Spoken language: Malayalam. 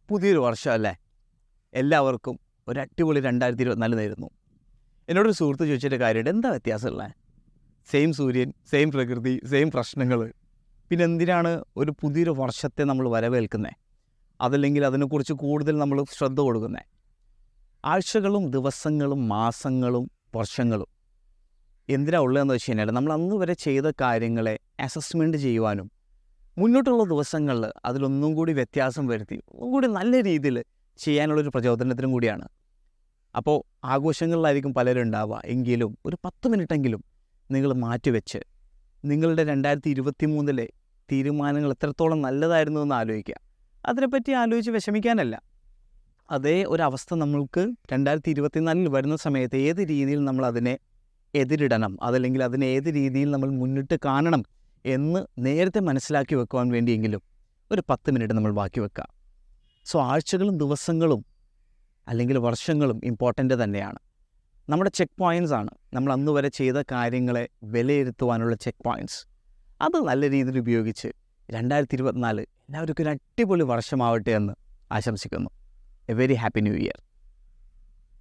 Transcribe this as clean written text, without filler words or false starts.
പുതിയൊരു വർഷം അല്ലേ? എല്ലാവർക്കും ഒരു അടിപൊളി 2024 നേരുന്നു. എന്നോടൊരു സുഹൃത്ത് ചോദിച്ചിട്ട് കാര്യമുണ്ട്, എന്താ വ്യത്യാസമുള്ളത്? സെയിം സൂര്യൻ, സെയിം പ്രകൃതി, സെയിം പ്രശ്നങ്ങൾ. പിന്നെ എന്തിനാണ് ഒരു പുതിയൊരു വർഷത്തെ നമ്മൾ വരവേൽക്കുന്നത്? അതല്ലെങ്കിൽ അതിനെക്കുറിച്ച് കൂടുതൽ നമ്മൾ ശ്രദ്ധ കൊടുക്കുന്നത്? ആഴ്ചകളും ദിവസങ്ങളും മാസങ്ങളും വർഷങ്ങളും എന്തിനാ ഉള്ളതെന്ന് വെച്ച് കഴിഞ്ഞാൽ നമ്മൾ അന്ന് വരെ ചെയ്ത കാര്യങ്ങളെ അസസ്മെൻറ്റ് ചെയ്യുവാനും മുന്നോട്ടുള്ള ദിവസങ്ങളിൽ അതിലൊന്നും കൂടി വ്യത്യാസം വരുത്തി ഒന്നും കൂടി നല്ല രീതിയിൽ ചെയ്യാനുള്ളൊരു പ്രചോദനത്തിനും കൂടിയാണ്. അപ്പോൾ ആഘോഷങ്ങളിലായിരിക്കും പലരും ഉണ്ടാവുക, എങ്കിലും ഒരു 10 മിനിറ്റെങ്കിലും നിങ്ങൾ മാറ്റിവെച്ച് നിങ്ങളുടെ 2023 തീരുമാനങ്ങൾ എത്രത്തോളം നല്ലതായിരുന്നു എന്ന് ആലോചിക്കുക. അതിനെപ്പറ്റി ആലോചിച്ച് വിഷമിക്കാനല്ല. അതേ ഒരവസ്ഥ നമ്മൾക്ക് 2024 വരുന്ന സമയത്ത് ഏത് രീതിയിൽ നമ്മൾ അതിനെ എതിരിടണം, അതല്ലെങ്കിൽ അതിനെ ഏത് രീതിയിൽ നമ്മൾ മുന്നിട്ട് കാണണം എന്ന് നേരത്തെ മനസ്സിലാക്കി വെക്കുവാൻ വേണ്ടിയെങ്കിലും ഒരു 10 മിനിറ്റ് നമ്മൾ ബാക്കി വെക്കുക. സോ ആഴ്ചകളും ദിവസങ്ങളും അല്ലെങ്കിൽ വർഷങ്ങളും ഇമ്പോർട്ടൻ്റ് തന്നെയാണ്. നമ്മുടെ ചെക്ക് പോയിൻറ്റ്സ് ആണ്. നമ്മൾ അന്ന് വരെ ചെയ്ത കാര്യങ്ങളെ വിലയിരുത്തുവാനുള്ള ചെക്ക് പോയിൻറ്റ്സ്. അത് നല്ല രീതിയിൽ ഉപയോഗിച്ച് 2024 എല്ലാവർക്കും ഒരു അടിപൊളി വർഷമാവട്ടെ എന്ന് ആശംസിക്കുന്നു. A very happy new year.